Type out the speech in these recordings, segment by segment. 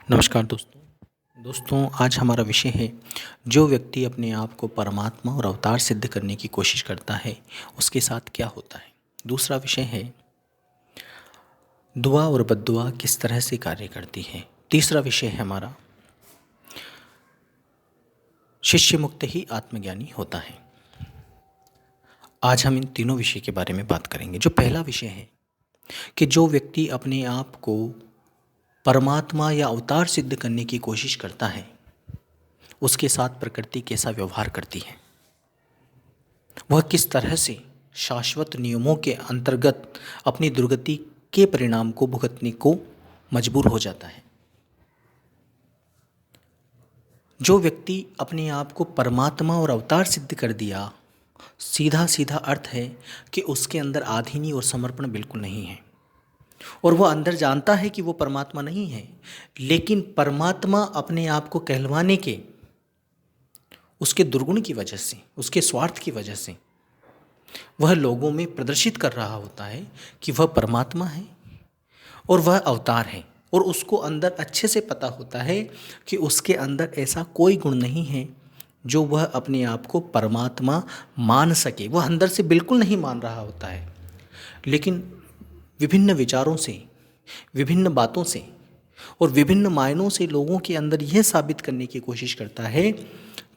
नमस्कार दोस्तों आज हमारा विषय है जो व्यक्ति अपने आप को परमात्मा और अवतार सिद्ध करने की कोशिश करता है उसके साथ क्या होता है। दूसरा विषय है दुआ और बद्दुआ किस तरह से कार्य करती है। तीसरा विषय है हमारा शिष्य मुक्त ही आत्मज्ञानी होता है। आज हम इन तीनों विषय के बारे में बात करेंगे। जो पहला विषय है कि जो व्यक्ति अपने आप को परमात्मा या अवतार सिद्ध करने की कोशिश करता है उसके साथ प्रकृति कैसा व्यवहार करती है, वह किस तरह से शाश्वत नियमों के अंतर्गत अपनी दुर्गति के परिणाम को भुगतने को मजबूर हो जाता है। जो व्यक्ति अपने आप को परमात्मा और अवतार सिद्ध कर दिया, सीधा सीधा अर्थ है कि उसके अंदर आधीनी और समर्पण बिल्कुल नहीं है और वह अंदर जानता है कि वो परमात्मा नहीं है, लेकिन परमात्मा अपने आप को कहलवाने के उसके दुर्गुण की वजह से, उसके स्वार्थ की वजह से वह लोगों में प्रदर्शित कर रहा होता है कि वह परमात्मा है और वह अवतार है, और उसको अंदर अच्छे से पता होता है कि उसके अंदर ऐसा कोई गुण नहीं है जो वह अपने आप को परमात्मा मान सके। वह अंदर से बिल्कुल नहीं मान रहा होता है, लेकिन विभिन्न विचारों से, विभिन्न बातों से और विभिन्न मायनों से लोगों के अंदर यह साबित करने की कोशिश करता है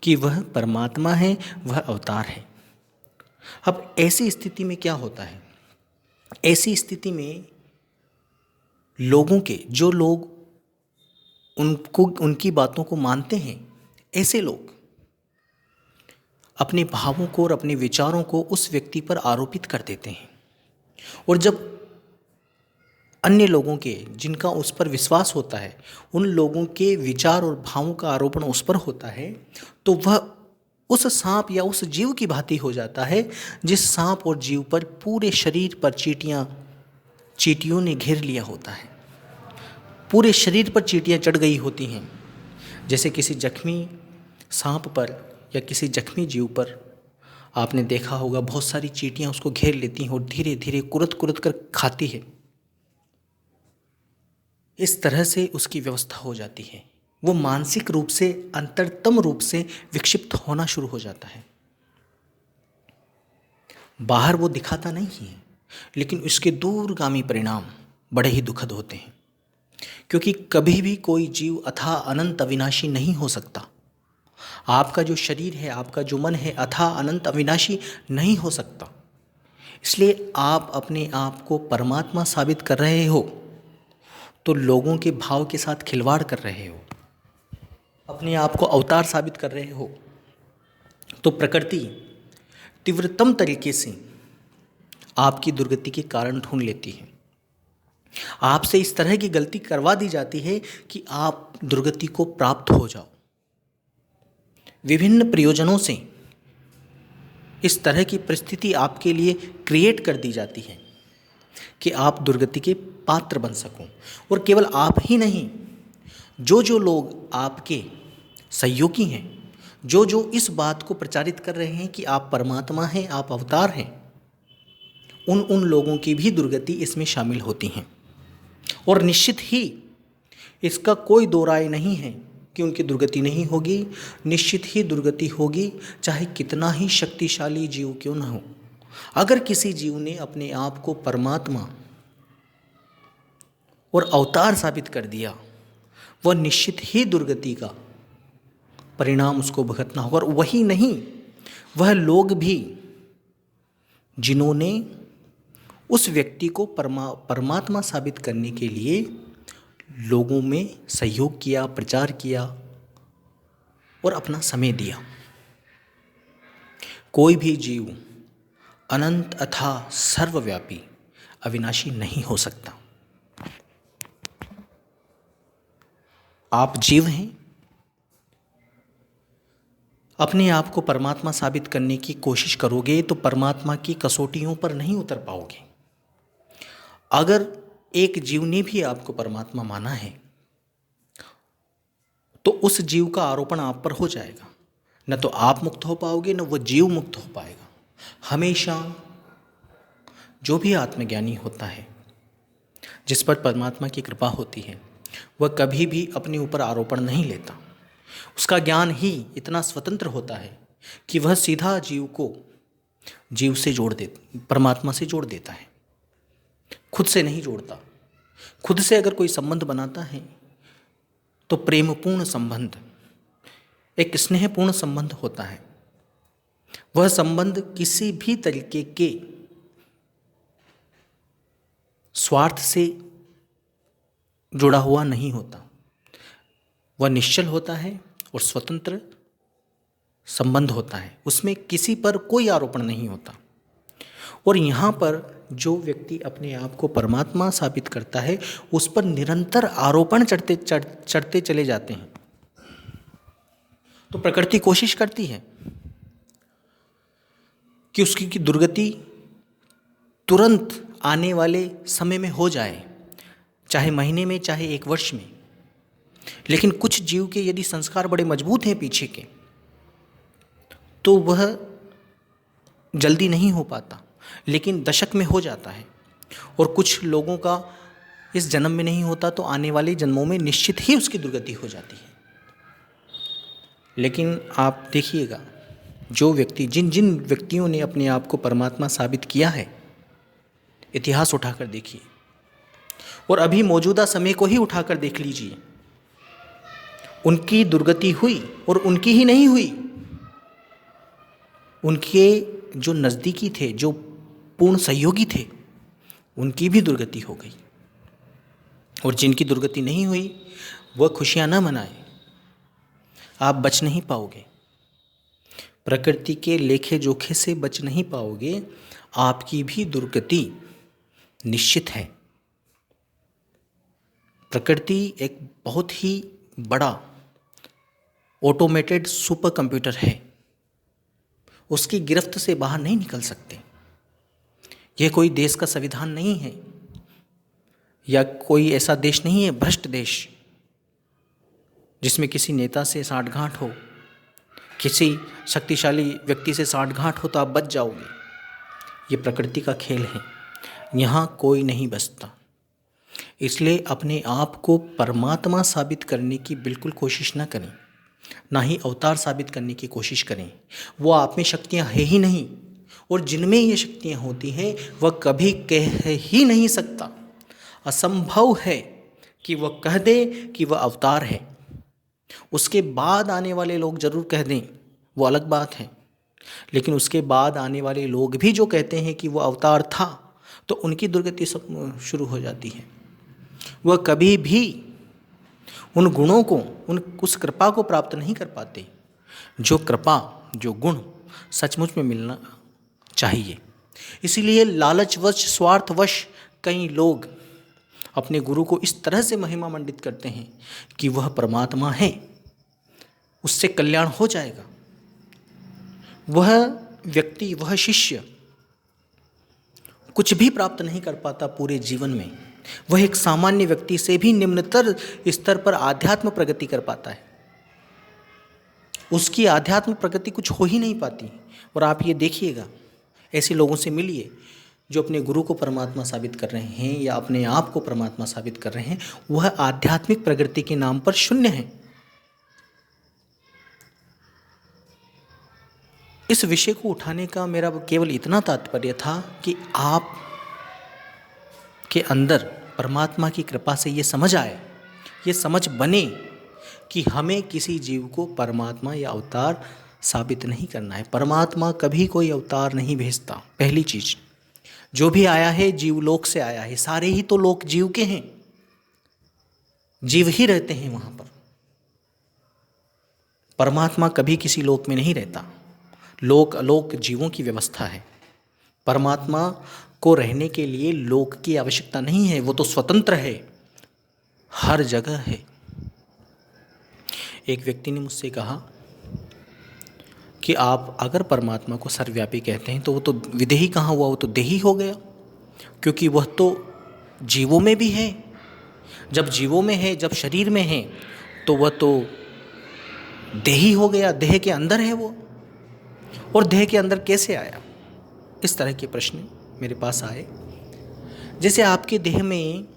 कि वह परमात्मा है, वह अवतार है। अब ऐसी स्थिति में क्या होता है? ऐसी स्थिति में लोगों के, जो लोग उनकी बातों को मानते हैं, ऐसे लोग अपने भावों को और अपने विचारों को उस व्यक्ति पर आरोपित कर देते हैं, और जब अन्य लोगों के, जिनका उस पर विश्वास होता है, उन लोगों के विचार और भावों का आरोपण उस पर होता है, तो वह उस सांप या उस जीव की भांति हो जाता है जिस सांप और जीव पर पूरे शरीर पर चींटियों ने घेर लिया होता है। पूरे शरीर पर चींटियां चढ़ गई होती हैं। जैसे किसी जख्मी सांप पर या किसी जख्मी जीव पर आपने देखा होगा, बहुत सारी चींटियां उसको घेर लेती हैं और धीरे धीरे कुरत कुरत कर खाती है। इस तरह से उसकी व्यवस्था हो जाती है। वो मानसिक रूप से, अंतरतम रूप से विक्षिप्त होना शुरू हो जाता है। बाहर वो दिखाता नहीं है, लेकिन उसके दूरगामी परिणाम बड़े ही दुखद होते हैं, क्योंकि कभी भी कोई जीव अथाह अनंत अविनाशी नहीं हो सकता। आपका जो शरीर है, आपका जो मन है, अथाह अनंत अविनाशी नहीं हो सकता। इसलिए आप अपने आप को परमात्मा साबित कर रहे हो तो लोगों के भाव के साथ खिलवाड़ कर रहे हो। अपने आप को अवतार साबित कर रहे हो तो प्रकृति तीव्रतम तरीके से आपकी दुर्गति के कारण ढूंढ लेती है। आपसे इस तरह की गलती करवा दी जाती है कि आप दुर्गति को प्राप्त हो जाओ। विभिन्न प्रयोजनों से इस तरह की परिस्थिति आपके लिए क्रिएट कर दी जाती है कि आप दुर्गति के पात्र बन सको। और केवल आप ही नहीं, जो जो लोग आपके सहयोगी हैं, जो जो इस बात को प्रचारित कर रहे हैं कि आप परमात्मा हैं, आप अवतार हैं, उन लोगों की भी दुर्गति इसमें शामिल होती हैं। और निश्चित ही इसका कोई दो राय नहीं है कि उनकी दुर्गति नहीं होगी। निश्चित ही दुर्गति होगी, चाहे कितना ही शक्तिशाली जीव क्यों न हो। अगर किसी जीव ने अपने आप को परमात्मा और अवतार साबित कर दिया, वह निश्चित ही दुर्गति का परिणाम उसको भुगतना होगा। और वही नहीं, वह लोग भी जिन्होंने उस व्यक्ति को परमात्मा साबित करने के लिए लोगों में सहयोग किया, प्रचार किया और अपना समय दिया। कोई भी जीव अनंत अथाह सर्वव्यापी अविनाशी नहीं हो सकता। आप जीव हैं, अपने आप को परमात्मा साबित करने की कोशिश करोगे तो परमात्मा की कसौटियों पर नहीं उतर पाओगे। अगर एक जीव ने भी आपको परमात्मा माना है तो उस जीव का आरोपण आप पर हो जाएगा। न तो आप मुक्त हो पाओगे, न वो जीव मुक्त हो पाएगा। हमेशा जो भी आत्मज्ञानी होता है, जिस पर परमात्मा की कृपा होती है, वह कभी भी अपने ऊपर आरोपण नहीं लेता। उसका ज्ञान ही इतना स्वतंत्र होता है कि वह सीधा जीव से जोड़ दे, परमात्मा से जोड़ देता है, खुद से नहीं जोड़ता। खुद से अगर कोई संबंध बनाता है तो प्रेमपूर्ण संबंध, एक स्नेहपूर्ण संबंध होता है। वह संबंध किसी भी तरीके के स्वार्थ से जुड़ा हुआ नहीं होता। वह निश्चल होता है और स्वतंत्र संबंध होता है, उसमें किसी पर कोई आरोपण नहीं होता। और यहाँ पर जो व्यक्ति अपने आप को परमात्मा साबित करता है, उस पर निरंतर आरोपण चढ़ते चले जाते हैं। तो प्रकृति कोशिश करती है कि उसकी दुर्गति तुरंत आने वाले समय में हो जाए, चाहे महीने में, चाहे एक वर्ष में। लेकिन कुछ जीव के यदि संस्कार बड़े मजबूत हैं पीछे के, तो वह जल्दी नहीं हो पाता, लेकिन दशक में हो जाता है। और कुछ लोगों का इस जन्म में नहीं होता तो आने वाले जन्मों में निश्चित ही उसकी दुर्गति हो जाती है। लेकिन आप देखिएगा, जो व्यक्ति, जिन व्यक्तियों ने अपने आप को परमात्मा साबित किया है, इतिहास उठाकर देखिए और अभी मौजूदा समय को ही उठाकर देख लीजिए, उनकी दुर्गति हुई। और उनकी ही नहीं हुई, उनके जो नज़दीकी थे, जो पूर्ण सहयोगी थे, उनकी भी दुर्गति हो गई। और जिनकी दुर्गति नहीं हुई वह खुशियां न मनाए, आप बच नहीं पाओगे। प्रकृति के लेखे जोखे से बच नहीं पाओगे, आपकी भी दुर्गति निश्चित है। प्रकृति एक बहुत ही बड़ा ऑटोमेटेड सुपर कंप्यूटर है, उसकी गिरफ्त से बाहर नहीं निकल सकते। यह कोई देश का संविधान नहीं है, या कोई ऐसा देश नहीं है, भ्रष्ट देश, जिसमें किसी नेता से साठगांठ हो, किसी शक्तिशाली व्यक्ति से साठगांठ हो तो आप बच जाओगे। ये प्रकृति का खेल है, यहाँ कोई नहीं बचता। इसलिए अपने आप को परमात्मा साबित करने की बिल्कुल कोशिश ना करें, ना ही अवतार साबित करने की कोशिश करें। वो आप में शक्तियाँ है ही नहीं, और जिनमें ये शक्तियाँ होती हैं वह कभी कह ही नहीं सकता। असंभव है कि वह कह दे कि वह अवतार है। उसके बाद आने वाले लोग जरूर कह दें, वो अलग बात है। लेकिन उसके बाद आने वाले लोग भी जो कहते हैं कि वह अवतार था, तो उनकी दुर्गति सब शुरू हो जाती है। वह कभी भी उन गुणों को, उस कृपा को प्राप्त नहीं कर पाते जो कृपा, जो गुण सचमुच में मिलना चाहिए। इसीलिए लालचवश, स्वार्थवश कई लोग अपने गुरु को इस तरह से महिमा मंडित करते हैं कि वह परमात्मा है, उससे कल्याण हो जाएगा। वह व्यक्ति, वह शिष्य कुछ भी प्राप्त नहीं कर पाता पूरे जीवन में। वह एक सामान्य व्यक्ति से भी निम्नतर स्तर पर आध्यात्म प्रगति कर पाता है। उसकी आध्यात्म प्रगति कुछ हो ही नहीं पाती। और आप ये देखिएगा, ऐसे लोगों से मिलिए जो अपने गुरु को परमात्मा साबित कर रहे हैं या अपने आप को परमात्मा साबित कर रहे हैं, वह आध्यात्मिक प्रगति के नाम पर शून्य है। इस विषय को उठाने का मेरा केवल इतना तात्पर्य था कि आप के अंदर परमात्मा की कृपा से ये समझ आए, ये समझ बने कि हमें किसी जीव को परमात्मा या अवतार साबित नहीं करना है। परमात्मा कभी कोई अवतार नहीं भेजता। पहली चीज, जो भी आया है जीवलोक से आया है। सारे ही तो लोक जीव के हैं, जीव ही रहते हैं वहां पर। परमात्मा कभी किसी लोक में नहीं रहता। लोक अलोक जीवों की व्यवस्था है। परमात्मा को रहने के लिए लोक की आवश्यकता नहीं है, वो तो स्वतंत्र है, हर जगह है। एक व्यक्ति ने मुझसे कहा कि आप अगर परमात्मा को सर्वव्यापी कहते हैं तो वो तो विदेही कहाँ हुआ, वो तो देही हो गया, क्योंकि वह तो जीवों में भी है। जब जीवों में है, जब शरीर में है, तो वह तो देही हो गया, देह के अंदर है वो। और देह के अंदर कैसे आया? इस तरह के प्रश्न मेरे पास आए। जैसे आपके देह में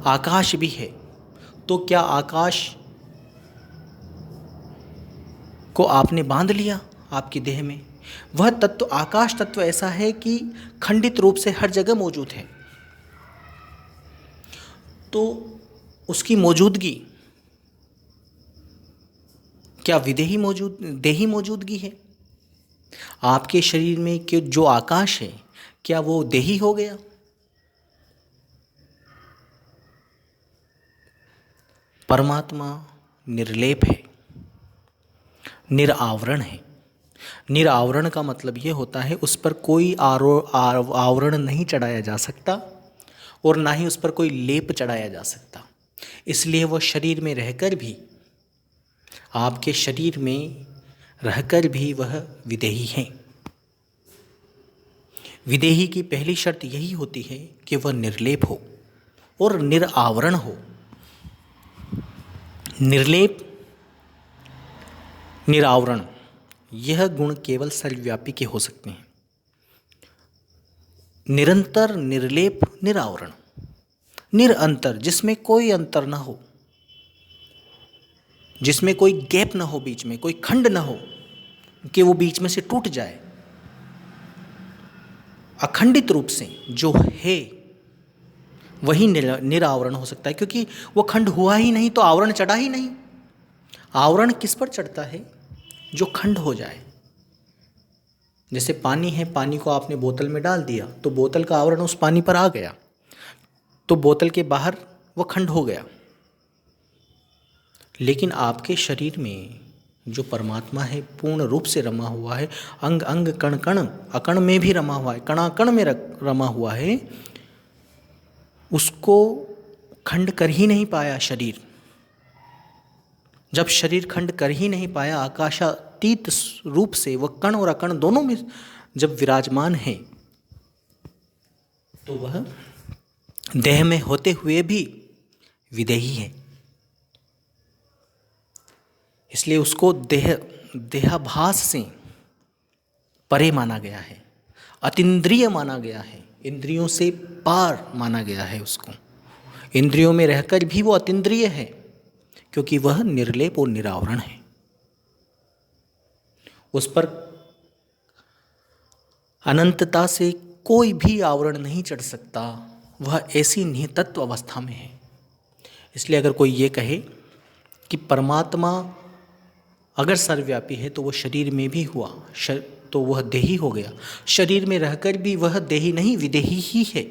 आकाश भी है, तो क्या आकाश को आपने बांध लिया आपकी देह में? वह तत्व, आकाश तत्व ऐसा है कि खंडित रूप से हर जगह मौजूद है। तो उसकी मौजूदगी क्या देही मौजूदगी है? आपके शरीर में के जो आकाश है, क्या वो देही हो गया? परमात्मा निर्लेप है, निरावरण है। निरावरण का मतलब ये होता है उस पर कोई आवरण नहीं चढ़ाया जा सकता और ना ही उस पर कोई लेप चढ़ाया जा सकता। इसलिए वह शरीर में रहकर भी, आपके शरीर में रहकर भी वह विदेही है। विदेही की पहली शर्त यही होती है कि वह निर्लेप हो और निरावरण हो। निर्लेप, निरावरण, यह गुण केवल सर्वव्यापी के हो सकते हैं। निरंतर, निर्लेप, निरावरण, निरंतर, जिसमें कोई अंतर ना हो, जिसमें कोई गैप ना हो, बीच में कोई खंड ना हो कि वो बीच में से टूट जाए। अखंडित रूप से जो है वही निरावरण हो सकता है, क्योंकि वो खंड हुआ ही नहीं तो आवरण चढ़ा ही नहीं। आवरण किस पर चढ़ता है? जो खंड हो जाए। जैसे पानी है, पानी को आपने बोतल में डाल दिया तो बोतल का आवरण उस पानी पर आ गया, तो बोतल के बाहर वो खंड हो गया। लेकिन आपके शरीर में जो परमात्मा है पूर्ण रूप से रमा हुआ है, अंग अंग कण कण अकण में भी रमा हुआ है, कणाकण में रमा हुआ है, उसको खंड कर ही नहीं पाया शरीर। जब शरीर खंड कर ही नहीं पाया, आकाशातीत रूप से वह कण और अकण दोनों में जब विराजमान है, तो वह देह में होते हुए भी विदेही है। इसलिए उसको देहाभास से परे माना गया है, अतीन्द्रिय माना गया है, इंद्रियों से पार माना गया है उसको। इंद्रियों में रहकर भी वो अतीन्द्रिय है, क्योंकि वह निर्लेप और निरावरण है। उस पर अनंतता से कोई भी आवरण नहीं चढ़ सकता, वह ऐसी निहितत्व अवस्था में है। इसलिए अगर कोई ये कहे कि परमात्मा अगर सर्वव्यापी है तो वह शरीर में भी हुआ, तो वह देही हो गया। शरीर में रहकर भी वह देही नहीं, विदेही ही है।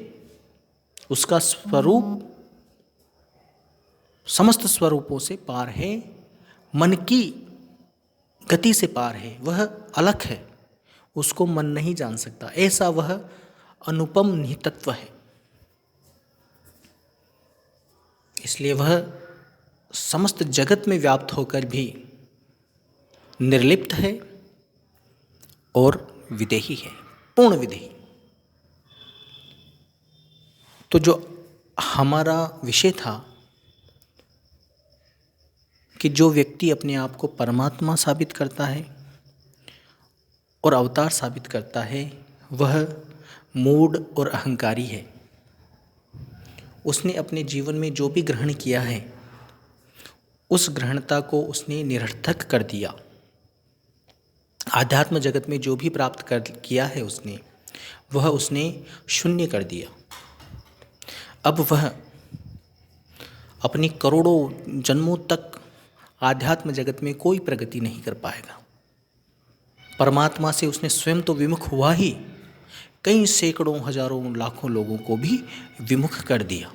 उसका स्वरूप समस्त स्वरूपों से पार है, मन की गति से पार है, वह अलग है, उसको मन नहीं जान सकता। ऐसा वह अनुपम निहितत्व है। इसलिए वह समस्त जगत में व्याप्त होकर भी निर्लिप्त है और विदेही है, पूर्ण विदेही। तो जो हमारा विषय था कि जो व्यक्ति अपने आप को परमात्मा साबित करता है और अवतार साबित करता है, वह मूढ़ और अहंकारी है। उसने अपने जीवन में जो भी ग्रहण किया है, उस ग्रहणता को उसने निरर्थक कर दिया। आध्यात्म जगत में जो भी प्राप्त कर किया है उसने, वह उसने शून्य कर दिया। अब वह अपनी करोड़ों जन्मों तक आध्यात्म जगत में कोई प्रगति नहीं कर पाएगा। परमात्मा से उसने स्वयं तो विमुख हुआ ही, कई सैकड़ों हजारों लाखों लोगों को भी विमुख कर दिया।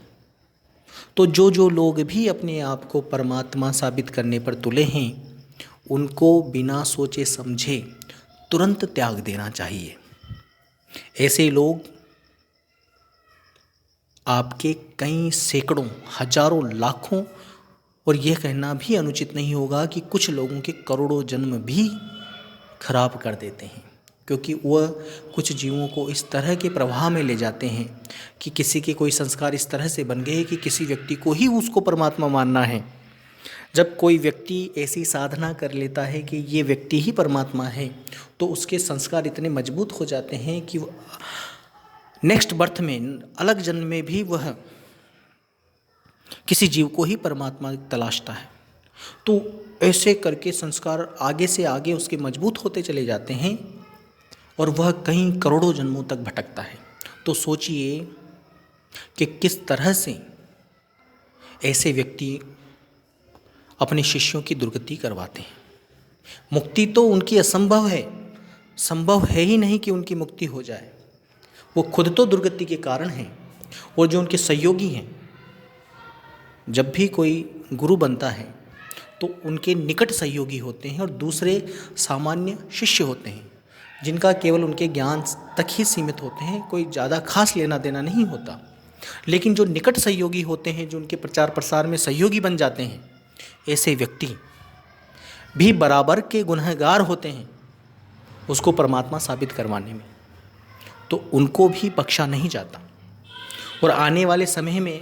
तो जो लोग भी अपने आप को परमात्मा साबित करने पर तुले हैं, उनको बिना सोचे समझे तुरंत त्याग देना चाहिए। ऐसे लोग आपके कई सैकड़ों हजारों लाखों, और यह कहना भी अनुचित नहीं होगा कि कुछ लोगों के करोड़ों जन्म भी खराब कर देते हैं, क्योंकि वह कुछ जीवों को इस तरह के प्रवाह में ले जाते हैं कि किसी के कोई संस्कार इस तरह से बन गए कि किसी व्यक्ति को ही उसको परमात्मा मानना है। जब कोई व्यक्ति ऐसी साधना कर लेता है कि ये व्यक्ति ही परमात्मा है, तो उसके संस्कार इतने मजबूत हो जाते हैं कि नेक्स्ट बर्थ में, अलग जन्म में भी वह किसी जीव को ही परमात्मा तलाशता है। तो ऐसे करके संस्कार आगे से आगे उसके मजबूत होते चले जाते हैं और वह कहीं करोड़ों जन्मों तक भटकता है। तो सोचिए कि किस तरह से ऐसे व्यक्ति अपने शिष्यों की दुर्गति करवाते हैं। मुक्ति तो उनकी असंभव है, संभव है ही नहीं कि उनकी मुक्ति हो जाए। वो खुद तो दुर्गति के कारण हैं और जो उनके सहयोगी हैं, जब भी कोई गुरु बनता है तो उनके निकट सहयोगी होते हैं और दूसरे सामान्य शिष्य होते हैं जिनका केवल उनके ज्ञान तक ही सीमित होते हैं, कोई ज़्यादा खास लेना देना नहीं होता। लेकिन जो निकट सहयोगी होते हैं, जो उनके प्रचार प्रसार में सहयोगी बन जाते हैं, ऐसे व्यक्ति भी बराबर के गुनहगार होते हैं उसको परमात्मा साबित करवाने में। तो उनको भी बख्शा नहीं जाता। और आने वाले समय में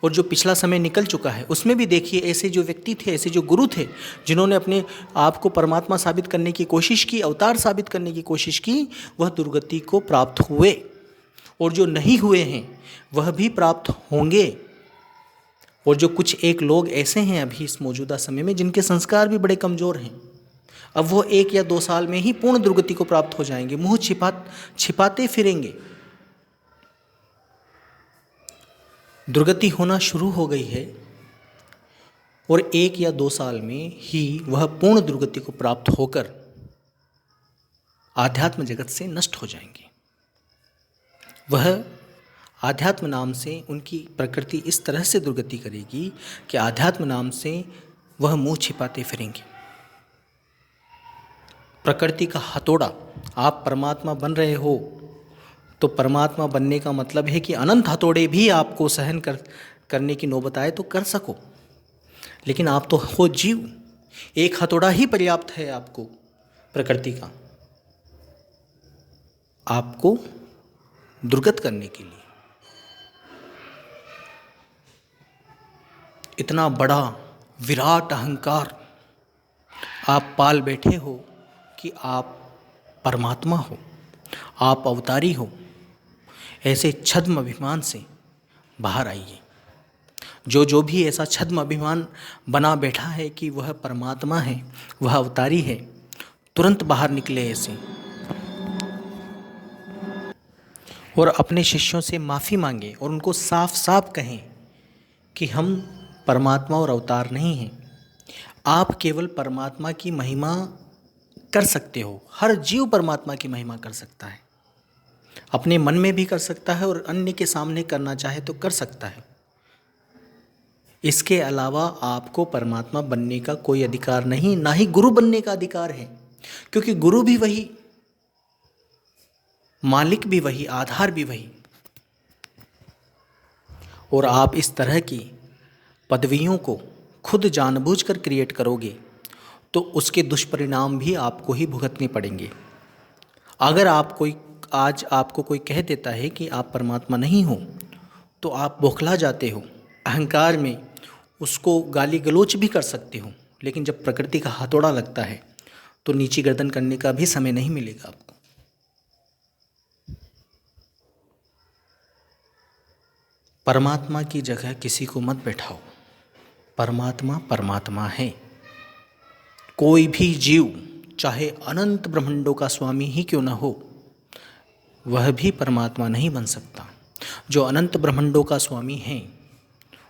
और जो पिछला समय निकल चुका है उसमें भी देखिए, ऐसे जो व्यक्ति थे, ऐसे जो गुरु थे जिन्होंने अपने आप को परमात्मा साबित करने की कोशिश की, अवतार साबित करने की कोशिश की, वह दुर्गति को प्राप्त हुए। और जो नहीं हुए हैं वह भी प्राप्त होंगे। और जो कुछ एक लोग ऐसे हैं अभी इस मौजूदा समय में जिनके संस्कार भी बड़े कमज़ोर हैं, अब वो 1 या 2 साल में ही पूर्ण दुर्गति को प्राप्त हो जाएंगे, मुँह छिपाते फिरेंगे। दुर्गति होना शुरू हो गई है और 1 या 2 साल में ही वह पूर्ण दुर्गति को प्राप्त होकर आध्यात्म जगत से नष्ट हो जाएंगे। वह आध्यात्म नाम से उनकी प्रकृति इस तरह से दुर्गति करेगी कि आध्यात्म नाम से वह मुंह छिपाते फिरेंगे। प्रकृति का हथौड़ा, आप परमात्मा बन रहे हो तो परमात्मा बनने का मतलब है कि अनंत हथौड़े भी आपको सहन करने की नौबत आए तो कर सको। लेकिन आप तो हो जीव, एक हथौड़ा ही पर्याप्त है आपको प्रकृति का, आपको दुर्गत करने के लिए। इतना बड़ा विराट अहंकार आप पाल बैठे हो कि आप परमात्मा हो, आप अवतारी हो। ऐसे छद्म अभिमान से बाहर आइए। जो भी ऐसा छद्म अभिमान बना बैठा है कि वह परमात्मा है, वह अवतारी है, तुरंत बाहर निकले ऐसे और अपने शिष्यों से माफ़ी मांगे और उनको साफ साफ कहें कि हम परमात्मा और अवतार नहीं हैं। आप केवल परमात्मा की महिमा कर सकते हो। हर जीव परमात्मा की महिमा कर सकता है, अपने मन में भी कर सकता है और अन्य के सामने करना चाहे तो कर सकता है। इसके अलावा आपको परमात्मा बनने का कोई अधिकार नहीं, ना ही गुरु बनने का अधिकार है, क्योंकि गुरु भी वही, मालिक भी वही, आधार भी वही। और आप इस तरह की पदवियों को खुद जानबूझकर क्रिएट करोगे तो उसके दुष्परिणाम भी आपको ही भुगतने पड़ेंगे। अगर आज आपको कोई कह देता है कि आप परमात्मा नहीं हो तो आप बौखला जाते हो, अहंकार में उसको गाली गलौच भी कर सकते हो। लेकिन जब प्रकृति का हथौड़ा लगता है तो नीची गर्दन करने का भी समय नहीं मिलेगा आपको। परमात्मा की जगह किसी को मत बैठाओ। परमात्मा परमात्मा है। कोई भी जीव चाहे अनंत ब्रह्मांडों का स्वामी ही क्यों न हो, वह भी परमात्मा नहीं बन सकता। जो अनंत ब्रह्मांडों का स्वामी है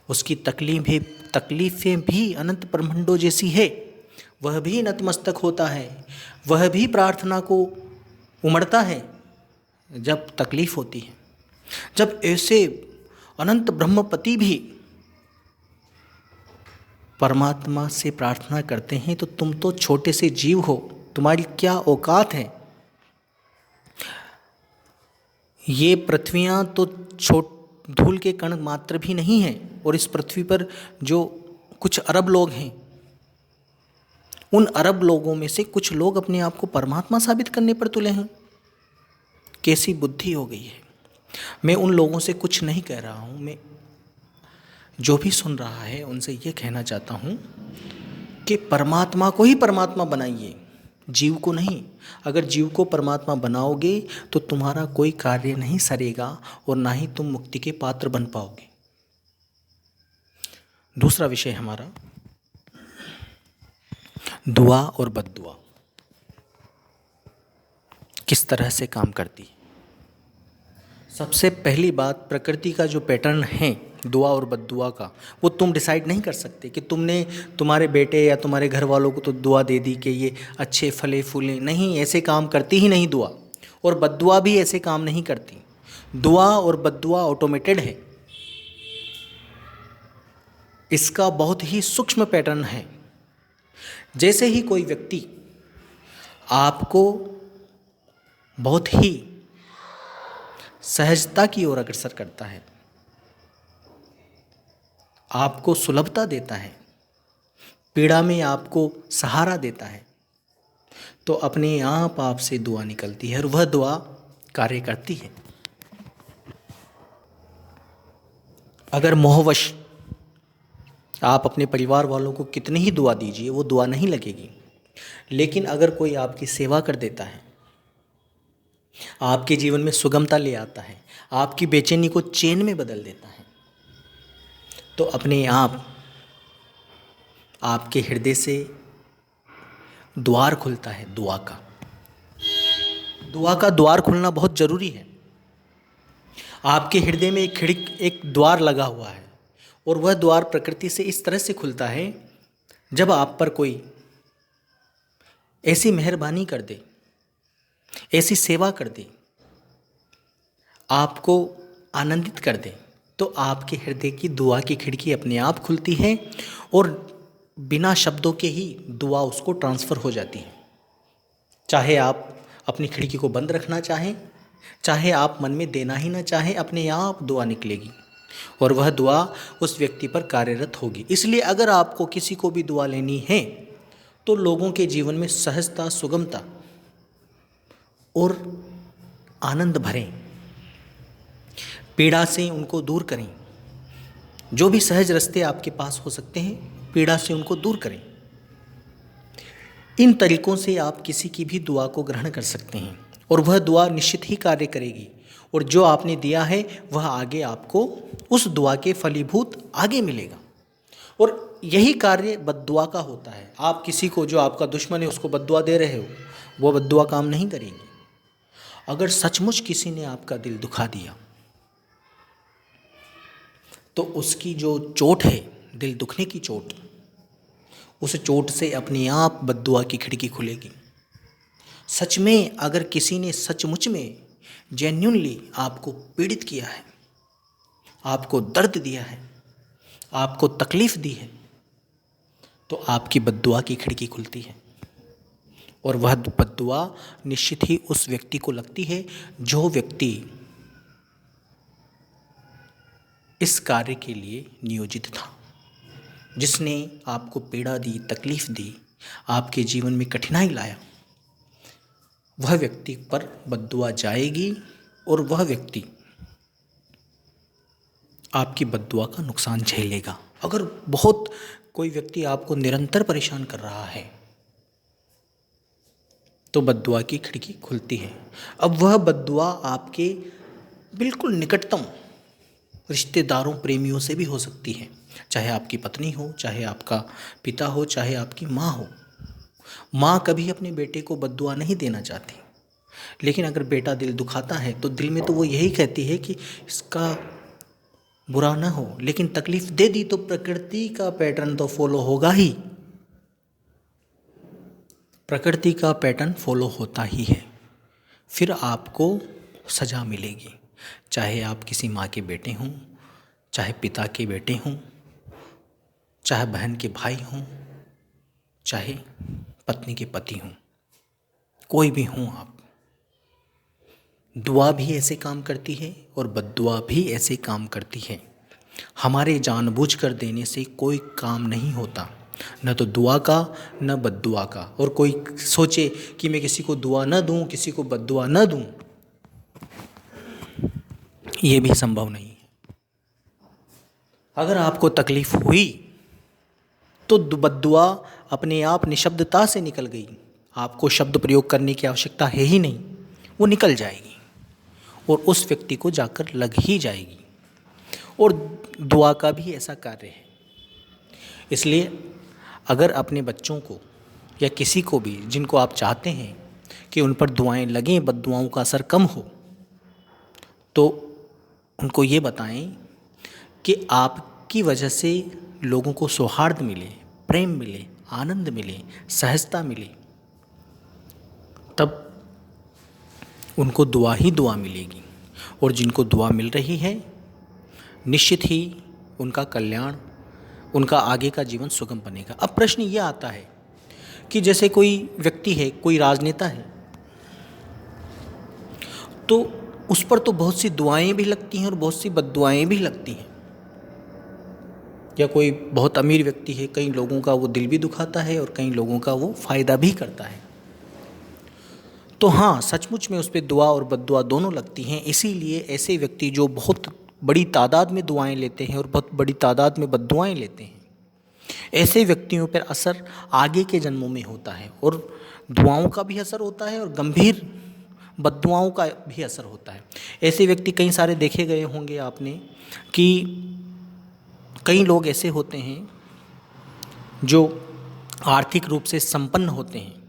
उसकी तकलीफ़ें भी अनंत ब्रह्मांडों जैसी है। वह भी नतमस्तक होता है, वह भी प्रार्थना को उमड़ता है जब तकलीफ़ होती है। जब ऐसे अनंत ब्रह्मपति भी परमात्मा से प्रार्थना करते हैं तो तुम तो छोटे से जीव हो, तुम्हारी क्या औकात है। ये पृथ्वियाँ तो धूल के कण मात्र भी नहीं हैं, और इस पृथ्वी पर जो कुछ अरब लोग हैं, उन अरब लोगों में से कुछ लोग अपने आप को परमात्मा साबित करने पर तुले हैं। कैसी बुद्धि हो गई है। मैं उन लोगों से कुछ नहीं कह रहा हूँ, मैं जो भी सुन रहा है उनसे ये कहना चाहता हूँ कि परमात्मा को ही परमात्मा बनाइए, जीव को नहीं। अगर जीव को परमात्मा बनाओगे तो तुम्हारा कोई कार्य नहीं सरेगा और ना ही तुम मुक्ति के पात्र बन पाओगे। दूसरा विषय हमारा दुआ और बद्दुआ किस तरह से काम करती है। सबसे पहली बात, प्रकृति का जो पैटर्न है दुआ और बद्दुआ का, वो तुम डिसाइड नहीं कर सकते कि तुमने तुम्हारे बेटे या तुम्हारे घर वालों को तो दुआ दे दी कि ये अच्छे फले फूले। नहीं, ऐसे काम करती ही नहीं दुआ, और बद्दुआ भी ऐसे काम नहीं करती। दुआ और बद्दुआ ऑटोमेटेड है। इसका बहुत ही सूक्ष्म पैटर्न है। जैसे ही कोई व्यक्ति आपको बहुत ही सहजता की ओर अग्रसर करता है, आपको सुलभता देता है, पीड़ा में आपको सहारा देता है, तो अपने आप आपसे दुआ निकलती है और वह दुआ कार्य करती है। अगर मोहवश आप अपने परिवार वालों को कितनी ही दुआ दीजिए, वो दुआ नहीं लगेगी। लेकिन अगर कोई आपकी सेवा कर देता है, आपके जीवन में सुगमता ले आता है, आपकी बेचैनी को चैन में बदल देता है, तो अपने आप आपके हृदय से द्वार खुलता है। दुआ का द्वार खुलना बहुत ज़रूरी है। आपके हृदय में एक द्वार लगा हुआ है, और वह द्वार प्रकृति से इस तरह से खुलता है जब आप पर कोई ऐसी मेहरबानी कर दे, ऐसी सेवा कर दे, आपको आनंदित कर दे, तो आपके हृदय की दुआ की खिड़की अपने आप खुलती है और बिना शब्दों के ही दुआ उसको ट्रांसफ़र हो जाती है। चाहे आप अपनी खिड़की को बंद रखना चाहें, चाहे आप मन में देना ही ना चाहें, अपने आप दुआ निकलेगी और वह दुआ उस व्यक्ति पर कार्यरत होगी। इसलिए अगर आपको किसी को भी दुआ लेनी है तो लोगों के जीवन में सहजता, सुगमता और आनंद भरें, पीड़ा से उनको दूर करें। जो भी सहज रास्ते आपके पास हो सकते हैं, पीड़ा से उनको दूर करें। इन तरीकों से आप किसी की भी दुआ को ग्रहण कर सकते हैं और वह दुआ निश्चित ही कार्य करेगी, और जो आपने दिया है वह आगे आपको उस दुआ के फलीभूत आगे मिलेगा। और यही कार्य बद्दुआ का होता है। आप किसी को, जो आपका दुश्मन है, उसको बद्दुआ दे रहे हो, वो बद्दुआ काम नहीं करेगी। अगर सचमुच किसी ने आपका दिल दुखा दिया तो उसकी जो चोट है, दिल दुखने की चोट, उस चोट से अपने आप बद्दुआ की खिड़की खुलेगी। सच में अगर किसी ने सचमुच में जेन्युइनली आपको पीड़ित किया है, आपको दर्द दिया है, आपको तकलीफ़ दी है, तो आपकी बद्दुआ की खिड़की खुलती है और वह बद्दुआ निश्चित ही उस व्यक्ति को लगती है जो व्यक्ति इस कार्य के लिए नियोजित था, जिसने आपको पीड़ा दी, तकलीफ़ दी, आपके जीवन में कठिनाई लाया। वह व्यक्ति पर बद्दुआ जाएगी और वह व्यक्ति आपकी बद्दुआ का नुकसान झेलेगा। अगर बहुत कोई व्यक्ति आपको निरंतर परेशान कर रहा है तो बद्दुआ की खिड़की खुलती है। अब वह बद्दुआ आपके बिल्कुल निकटतम रिश्तेदारों, प्रेमियों से भी हो सकती है, चाहे आपकी पत्नी हो, चाहे आपका पिता हो, चाहे आपकी माँ हो। माँ कभी अपने बेटे को बद्दुआ नहीं देना चाहती, लेकिन अगर बेटा दिल दुखाता है तो दिल में तो वो यही कहती है कि इसका बुरा ना हो, लेकिन तकलीफ़ दे दी तो प्रकृति का पैटर्न तो फॉलो होगा ही। प्रकृति का पैटर्न फॉलो होता ही है, फिर आपको सज़ा मिलेगी। चाहे आप किसी माँ के बेटे हों, चाहे पिता के बेटे हों, चाहे बहन के भाई हों, चाहे पत्नी के पति हों, कोई भी हों आप, दुआ भी ऐसे काम करती है और बद्दुआ भी ऐसे काम करती है। हमारे जानबूझकर देने से कोई काम नहीं होता, न तो दुआ का न बद्दुआ का। और कोई सोचे कि मैं किसी को दुआ न दूं, किसी को बद्दुआ न दूं, ये भी संभव नहीं है। अगर आपको तकलीफ़ हुई तो बद्दुआ अपने आप निशब्दता से निकल गई। आपको शब्द प्रयोग करने की आवश्यकता है ही नहीं, वो निकल जाएगी और उस व्यक्ति को जाकर लग ही जाएगी। और दुआ का भी ऐसा कार्य है। इसलिए अगर अपने बच्चों को या किसी को भी जिनको आप चाहते हैं कि उन पर दुआएं लगें, बद्दुआओं का असर कम हो, तो उनको ये बताएं कि आपकी वजह से लोगों को सौहार्द मिले, प्रेम मिले, आनंद मिले, सहजता मिले, तब उनको दुआ ही दुआ मिलेगी। और जिनको दुआ मिल रही है, निश्चित ही उनका कल्याण, उनका आगे का जीवन सुगम बनेगा। अब प्रश्न ये आता है कि जैसे कोई व्यक्ति है, कोई राजनेता है, तो उस पर तो बहुत सी दुआएं भी लगती हैं और बहुत सी बद्दुआएं भी लगती हैं। या कोई बहुत अमीर व्यक्ति है, कई लोगों का वो दिल भी दुखाता है और कई लोगों का वो फ़ायदा भी करता है। तो हाँ, सचमुच में उस पर दुआ और बद्दुआ दोनों लगती हैं। इसीलिए ऐसे व्यक्ति जो बहुत बड़ी तादाद में दुआएं लेते हैं और बहुत बड़ी तादाद में बद्दुआएं लेते हैं, ऐसे व्यक्तियों पर असर आगे के जन्मों में होता है, और दुआओं का भी असर होता है और गंभीर बद्दुआओं का भी असर होता है। ऐसे व्यक्ति कई सारे देखे गए होंगे आपने कि कई लोग ऐसे होते हैं जो आर्थिक रूप से संपन्न होते हैं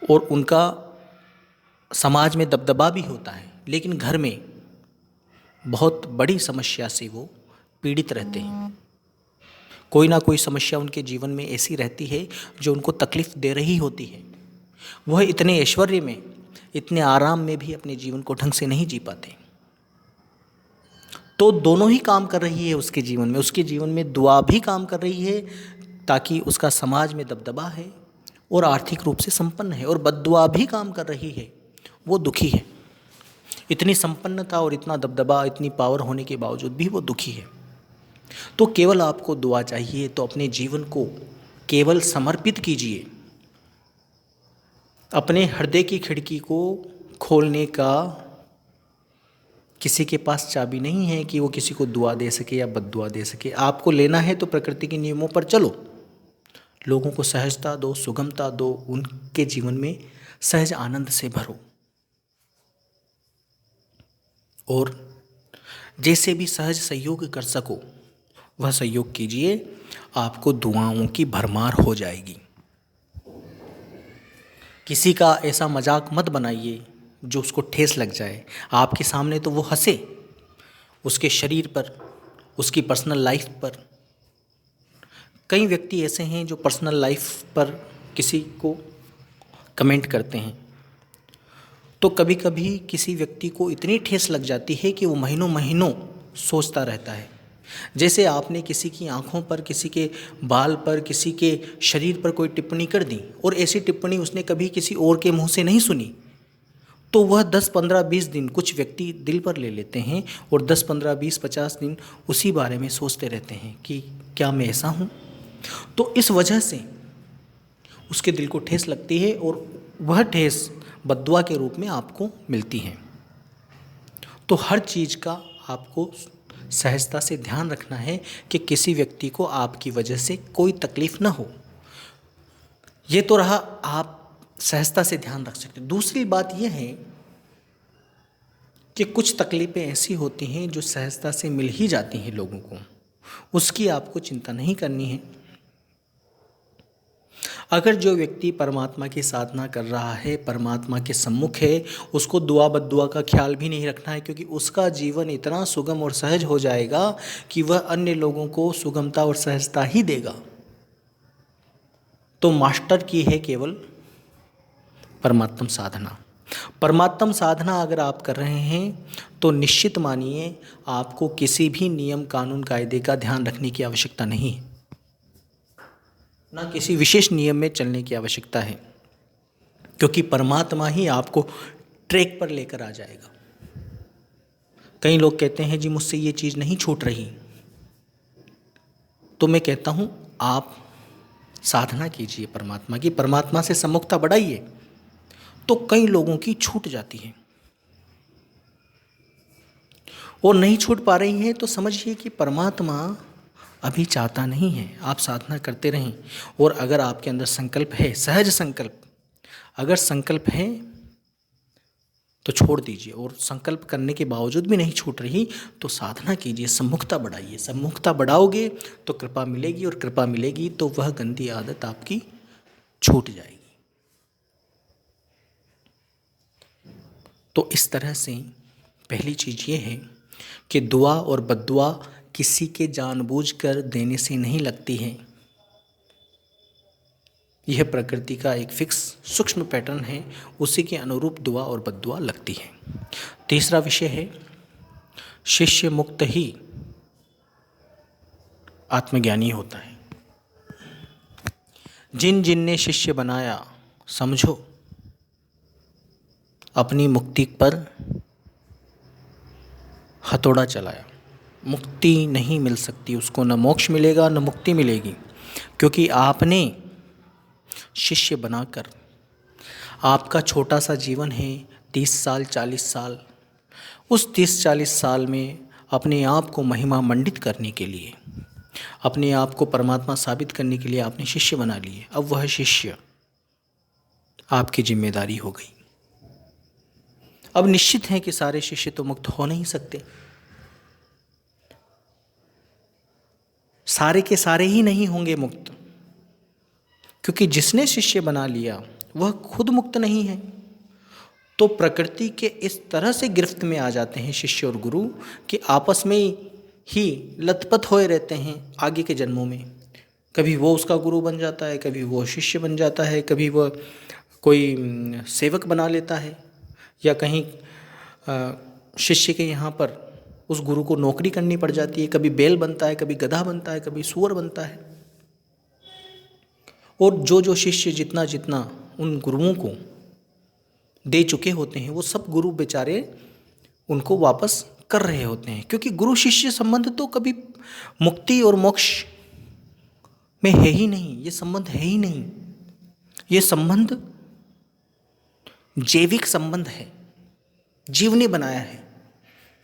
और उनका समाज में दबदबा भी होता है, लेकिन घर में बहुत बड़ी समस्या से वो पीड़ित रहते हैं। कोई ना कोई समस्या उनके जीवन में ऐसी रहती है जो उनको तकलीफ़ दे रही होती है। वह इतने ऐश्वर्य में, इतने आराम में भी अपने जीवन को ढंग से नहीं जी पाते। तो दोनों ही काम कर रही है उसके जीवन में। उसके जीवन में दुआ भी काम कर रही है ताकि उसका समाज में दबदबा है और आर्थिक रूप से संपन्न है, और बद्दुआ भी काम कर रही है, वो दुखी है। इतनी संपन्नता और इतना दबदबा, इतनी पावर होने के बावजूद भी वो दुखी है। तो केवल आपको दुआ चाहिए, तो अपने जीवन को केवल समर्पित कीजिए। अपने हृदय की खिड़की को खोलने का किसी के पास चाबी नहीं है कि वो किसी को दुआ दे सके या बद्दुआ दे सके। आपको लेना है तो प्रकृति के नियमों पर चलो, लोगों को सहजता दो, सुगमता दो, उनके जीवन में सहज आनंद से भरो, और जैसे भी सहज सहयोग कर सको वह सहयोग कीजिए। आपको दुआओं की भरमार हो जाएगी। किसी का ऐसा मजाक मत बनाइए जो उसको ठेस लग जाए। आपके सामने तो वो हंसे, उसके शरीर पर, उसकी पर्सनल लाइफ पर। कई व्यक्ति ऐसे हैं जो पर्सनल लाइफ पर किसी को कमेंट करते हैं, तो कभी कभी किसी व्यक्ति को इतनी ठेस लग जाती है कि वो महीनों महीनों सोचता रहता है। जैसे आपने किसी की आंखों पर, किसी के बाल पर, किसी के शरीर पर कोई टिप्पणी कर दी, और ऐसी टिप्पणी उसने कभी किसी और के मुंह से नहीं सुनी, तो वह 10, 15, 20 दिन कुछ व्यक्ति दिल पर ले लेते हैं और 10, 15, 20, 50 दिन उसी बारे में सोचते रहते हैं कि क्या मैं ऐसा हूँ। तो इस वजह से उसके दिल को ठेस लगती है और वह ठेस बद्दुआ के रूप में आपको मिलती है। तो हर चीज़ का आपको सहजता से ध्यान रखना है कि किसी व्यक्ति को आपकी वजह से कोई तकलीफ़ ना हो। ये तो रहा, आप सहजता से ध्यान रख सकते हैं। दूसरी बात यह है कि कुछ तकलीफ़ें ऐसी होती हैं जो सहजता से मिल ही जाती हैं लोगों को, उसकी आपको चिंता नहीं करनी है। अगर जो व्यक्ति परमात्मा की साधना कर रहा है, परमात्मा के सम्मुख है, उसको दुआ बद्दुआ का ख्याल भी नहीं रखना है, क्योंकि उसका जीवन इतना सुगम और सहज हो जाएगा कि वह अन्य लोगों को सुगमता और सहजता ही देगा। तो मास्टर की है केवल परमात्म साधना। परमात्म साधना अगर आप कर रहे हैं तो निश्चित मानिए आपको किसी भी नियम, कानून, कायदे का ध्यान रखने की आवश्यकता नहीं है, ना किसी विशेष नियम में चलने की आवश्यकता है, क्योंकि परमात्मा ही आपको ट्रैक पर लेकर आ जाएगा। कई लोग कहते हैं जी मुझसे ये चीज़ नहीं छूट रही, तो मैं कहता हूँ आप साधना कीजिए परमात्मा की, परमात्मा से सम्मुखता बढ़ाइए, तो कई लोगों की छूट जाती है। और नहीं छूट पा रही है तो समझिए कि परमात्मा अभी चाहता नहीं है। आप साधना करते रहें, और अगर आपके अंदर संकल्प है, सहज संकल्प, अगर संकल्प है तो छोड़ दीजिए, और संकल्प करने के बावजूद भी नहीं छूट रही तो साधना कीजिए, सम्मुखता बढ़ाइए। सम्मुखता बढ़ाओगे तो कृपा मिलेगी, और कृपा मिलेगी तो वह गंदी आदत आपकी छूट जाएगी। तो इस तरह से पहली चीज़ ये है कि दुआ और बद्दुआ किसी के जानबूझकर देने से नहीं लगती है। यह प्रकृति का एक फिक्स सूक्ष्म पैटर्न है, उसी के अनुरूप दुआ और बद्दुआ लगती है। तीसरा विषय है शिष्य मुक्त ही आत्मज्ञानी होता है। जिन जिन ने शिष्य बनाया, समझो अपनी मुक्ति पर हथौड़ा चलाया। मुक्ति नहीं मिल सकती उसको, न मोक्ष मिलेगा न मुक्ति मिलेगी, क्योंकि आपने शिष्य बनाकर, आपका छोटा सा जीवन है 30 साल 40 साल, उस 30-40 साल में अपने आप को महिमा मंडित करने के लिए, अपने आप को परमात्मा साबित करने के लिए आपने शिष्य बना लिए। अब वह शिष्य आपकी जिम्मेदारी हो गई। अब निश्चित है कि सारे शिष्य तो मुक्त हो नहीं सकते, सारे के सारे ही नहीं होंगे मुक्त, क्योंकि जिसने शिष्य बना लिया वह खुद मुक्त नहीं है। तो प्रकृति के इस तरह से गिरफ्त में आ जाते हैं शिष्य और गुरु कि आपस में ही लथपथ होए रहते हैं आगे के जन्मों में। कभी वो उसका गुरु बन जाता है, कभी वो शिष्य बन जाता है, कभी वह कोई सेवक बना लेता है, या कहीं शिष्य के यहाँ पर उस गुरु को नौकरी करनी पड़ जाती है। कभी बैल बनता है, कभी गधा बनता है, कभी सूअर बनता है। और जो जो शिष्य जितना जितना उन गुरुओं को दे चुके होते हैं, वो सब गुरु बेचारे उनको वापस कर रहे होते हैं, क्योंकि गुरु शिष्य संबंध तो कभी मुक्ति और मोक्ष में है ही नहीं। ये संबंध है ही नहीं। ये संबंध जैविक संबंध है, जीव ने बनाया है,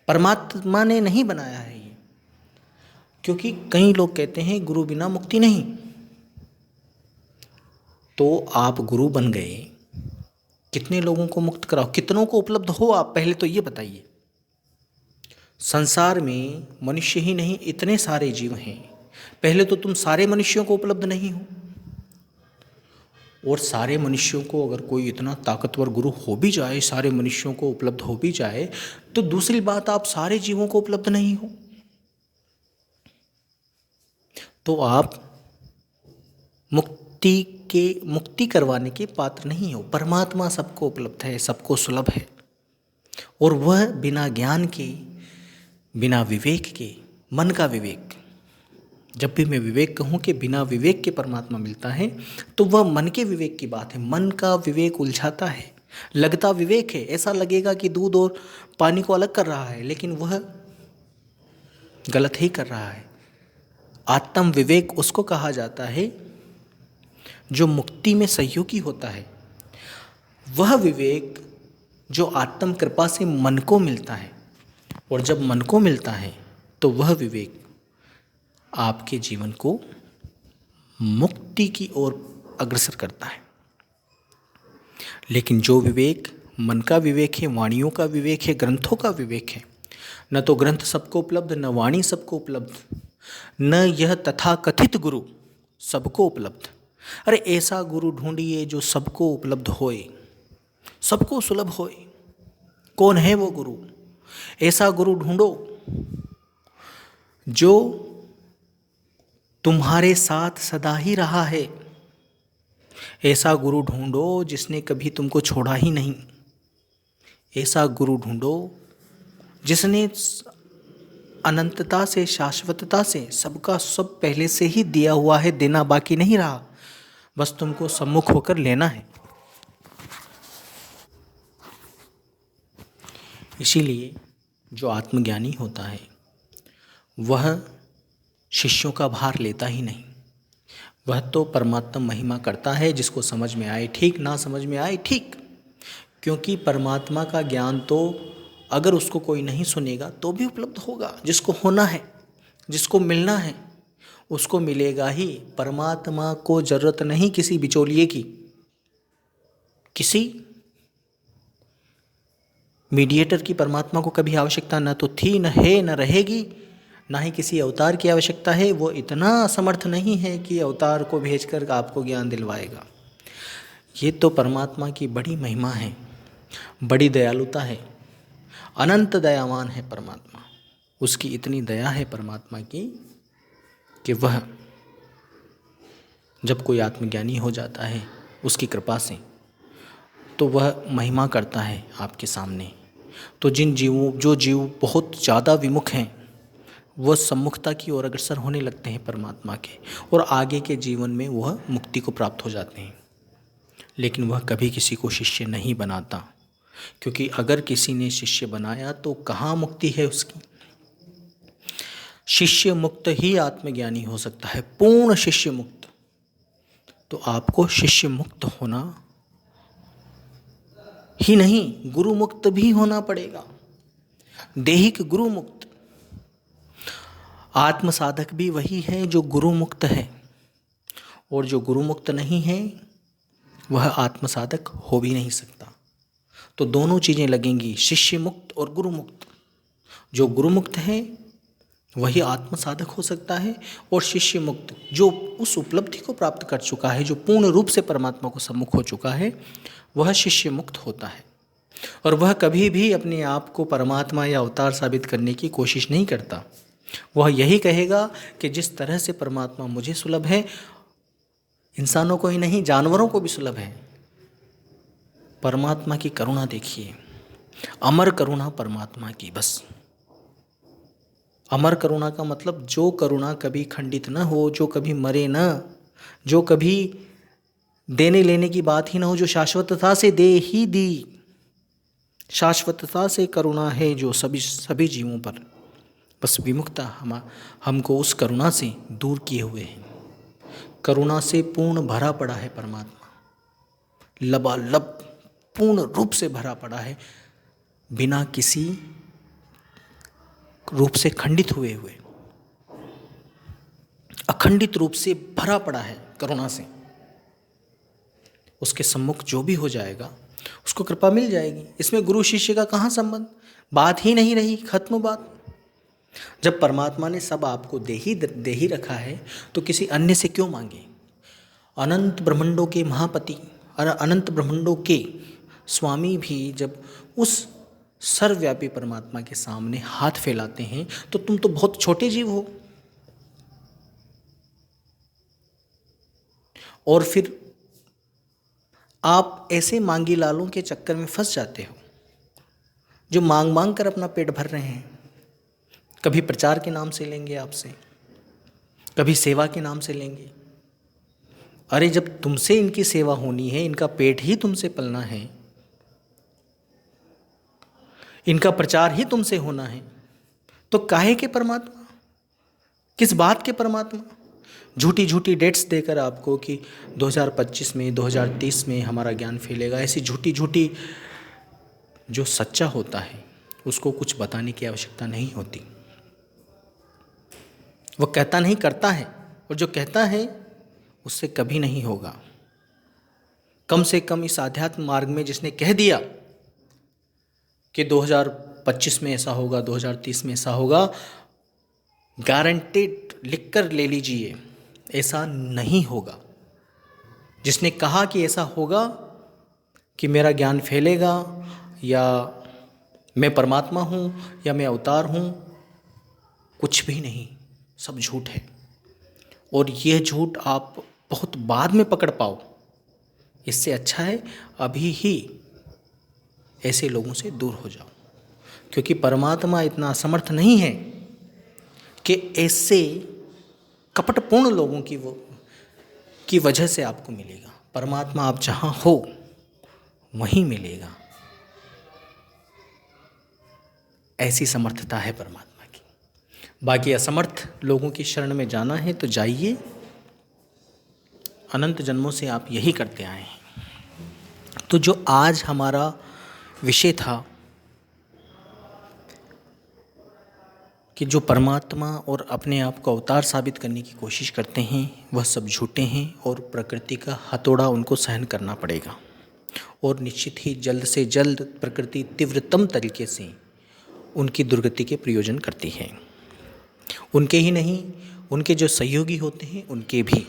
परमात्मा ने नहीं बनाया है ये। क्योंकि कई लोग कहते हैं गुरु बिना मुक्ति नहीं। तो आप गुरु बन गए, कितने लोगों को मुक्त कराओ, कितनों को उपलब्ध हो आप पहले तो ये बताइए। संसार में मनुष्य ही नहीं इतने सारे जीव हैं, पहले तो तुम सारे मनुष्यों को उपलब्ध नहीं हो। और सारे मनुष्यों को अगर कोई इतना ताकतवर गुरु हो भी जाए, सारे मनुष्यों को उपलब्ध हो भी जाए, तो दूसरी बात आप सारे जीवों को उपलब्ध नहीं हो, तो आप मुक्ति करवाने के पात्र नहीं हो। परमात्मा सबको उपलब्ध है, सबको सुलभ है, और वह बिना ज्ञान के, बिना विवेक के, मन का विवेक, जब भी मैं विवेक कहूँ कि बिना विवेक के परमात्मा मिलता है, तो वह मन के विवेक की बात है। मन का विवेक उलझाता है, लगता विवेक है, ऐसा लगेगा कि दूध और पानी को अलग कर रहा है, लेकिन वह गलत ही कर रहा है। आत्म विवेक उसको कहा जाता है जो मुक्ति में सहयोगी होता है। वह विवेक जो आत्म कृपा से मन को मिलता है, और जब मन को मिलता है तो वह विवेक आपके जीवन को मुक्ति की ओर अग्रसर करता है। लेकिन जो विवेक मन का विवेक है, वाणियों का विवेक है, ग्रंथों का विवेक है, न तो ग्रंथ सबको उपलब्ध, न वाणी सबको उपलब्ध, न यह तथाकथित गुरु सबको उपलब्ध। अरे ऐसा गुरु ढूंढिए जो सबको उपलब्ध होए, सबको सुलभ होए। कौन है वो गुरु? ऐसा गुरु ढूंढो जो तुम्हारे साथ सदा ही रहा है। ऐसा गुरु ढूंढो जिसने कभी तुमको छोड़ा ही नहीं। ऐसा गुरु ढूंढो जिसने अनंतता से, शाश्वतता से सबका सब पहले से ही दिया हुआ है, देना बाकी नहीं रहा, बस तुमको सम्मुख होकर लेना है। इसीलिए जो आत्मज्ञानी होता है वह शिष्यों का भार लेता ही नहीं। वह तो परमात्मा महिमा करता है, जिसको समझ में आए ठीक, ना समझ में आए ठीक। क्योंकि परमात्मा का ज्ञान तो अगर उसको कोई नहीं सुनेगा तो भी उपलब्ध होगा। जिसको होना है, जिसको मिलना है, उसको मिलेगा ही। परमात्मा को जरूरत नहीं किसी बिचौलिए की, किसी मीडिएटर की परमात्मा को कभी आवश्यकता न तो थी, न है, न रहेगी, ना ही किसी अवतार की आवश्यकता है। वो इतना असमर्थ नहीं है कि अवतार को भेजकर आपको ज्ञान दिलवाएगा। ये तो परमात्मा की बड़ी महिमा है, बड़ी दयालुता है, अनंत दयावान है परमात्मा। उसकी इतनी दया है परमात्मा की कि वह जब कोई आत्मज्ञानी हो जाता है उसकी कृपा से, तो वह महिमा करता है आपके सामने। तो जो जीव बहुत ज़्यादा विमुख हैं, वह सम्मुखता की ओर अग्रसर होने लगते हैं परमात्मा के, और आगे के जीवन में वह मुक्ति को प्राप्त हो जाते हैं। लेकिन वह कभी किसी को शिष्य नहीं बनाता, क्योंकि अगर किसी ने शिष्य बनाया तो कहाँ मुक्ति है उसकी। शिष्य मुक्त ही आत्मज्ञानी हो सकता है, पूर्ण शिष्य मुक्त। तो आपको शिष्य मुक्त होना ही नहीं, गुरु मुक्त भी होना पड़ेगा। देहिक गुरु मुक्त। आत्म साधक भी वही है जो गुरु मुक्त है, और जो गुरु मुक्त नहीं है वह आत्म साधक हो भी नहीं सकता। तो दोनों चीज़ें लगेंगी, शिष्य मुक्त और गुरु मुक्त। जो गुरु मुक्त है वही आत्म साधक हो सकता है, और शिष्य मुक्त जो उस उपलब्धि को प्राप्त कर चुका है, जो पूर्ण रूप से परमात्मा को सम्मुख हो चुका है, वह शिष्य मुक्त होता है। और वह कभी भी अपने आप को परमात्मा या अवतार साबित करने की कोशिश नहीं करता। वह यही कहेगा कि जिस तरह से परमात्मा मुझे सुलभ है, इंसानों को ही नहीं जानवरों को भी सुलभ है। परमात्मा की करुणा देखिए, अमर करुणा परमात्मा की। बस अमर करुणा का मतलब जो करुणा कभी खंडित न हो, जो कभी मरे न, जो कभी देने लेने की बात ही ना हो, जो शाश्वतता से दे ही दी। शाश्वतता से करुणा है जो सभी जीवों पर। बस विमुखता हमको उस करुणा से दूर किए हुए हैं। करुणा से पूर्ण भरा पड़ा है परमात्मा, लबालब पूर्ण रूप से भरा पड़ा है, बिना किसी रूप से खंडित हुए अखंडित रूप से भरा पड़ा है करुणा से। उसके सम्मुख जो भी हो जाएगा उसको कृपा मिल जाएगी। इसमें गुरु शिष्य का कहाँ संबंध, बात ही नहीं रही, खत्म बात। जब परमात्मा ने सब आपको दे ही रखा है तो किसी अन्य से क्यों मांगे। अनंत ब्रह्मांडों के महापति और अनंत ब्रह्मांडों के स्वामी भी जब उस सर्वव्यापी परमात्मा के सामने हाथ फैलाते हैं तो तुम तो बहुत छोटे जीव हो। और फिर आप ऐसे मांगी लालों के चक्कर में फंस जाते हो जो मांग मांग कर अपना पेट भर रहे हैं। कभी प्रचार के नाम से लेंगे आपसे, कभी सेवा के नाम से लेंगे। अरे जब तुमसे इनकी सेवा होनी है, इनका पेट ही तुमसे पलना है, इनका प्रचार ही तुमसे होना है, तो काहे के परमात्मा, किस बात के परमात्मा। झूठी झूठी डेट्स देकर आपको कि 2025 में 2030 में हमारा ज्ञान फैलेगा, ऐसी झूठी झूठी। जो सच्चा होता है उसको कुछ बताने की आवश्यकता नहीं होती। वो कहता नहीं करता है, और जो कहता है उससे कभी नहीं होगा। कम से कम इस आध्यात्म मार्ग में जिसने कह दिया कि 2025 में ऐसा होगा, 2030 में ऐसा होगा, गारंटेड लिख कर ले लीजिए, ऐसा नहीं होगा। जिसने कहा कि ऐसा होगा, कि मेरा ज्ञान फैलेगा, या मैं परमात्मा हूँ, या मैं अवतार हूँ, कुछ भी नहीं, सब झूठ है। और यह झूठ आप बहुत बाद में पकड़ पाओ। इससे अच्छा है अभी ही ऐसे लोगों से दूर हो जाओ, क्योंकि परमात्मा इतना असमर्थ नहीं है कि ऐसे कपटपूर्ण लोगों की वजह से आपको मिलेगा। परमात्मा आप जहाँ हो वहीं मिलेगा। ऐसी समर्थता है परमात्मा की। बाकी असमर्थ लोगों की शरण में जाना है तो जाइए, अनंत जन्मों से आप यही करते आए हैं। तो जो आज हमारा विषय था कि जो परमात्मा और अपने आप को अवतार साबित करने की कोशिश करते हैं वह सब झूठे हैं, और प्रकृति का हथौड़ा उनको सहन करना पड़ेगा। और निश्चित ही जल्द से जल्द प्रकृति तीव्रतम तरीके से उनकी दुर्गति के प्रयोजन करती है। उनके ही नहीं, उनके जो सहयोगी होते हैं उनके भी।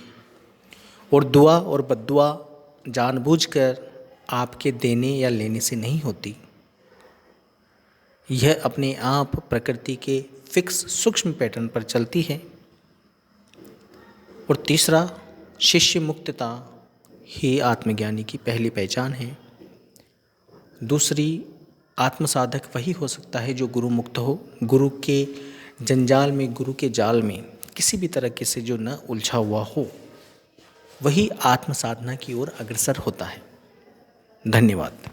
और दुआ और बद्दुआ जानबूझकर आपके देने या लेने से नहीं होती, यह अपने आप प्रकृति के फिक्स सूक्ष्म पैटर्न पर चलती है। और तीसरा, शिष्य मुक्तता ही आत्मज्ञानी की पहली पहचान है। दूसरी, आत्मसाधक वही हो सकता है जो गुरु मुक्त हो, गुरु के जंजाल में, गुरु के जाल में किसी भी तरह से जो न उलझा हुआ हो, वही आत्म साधना की ओर अग्रसर होता है। धन्यवाद।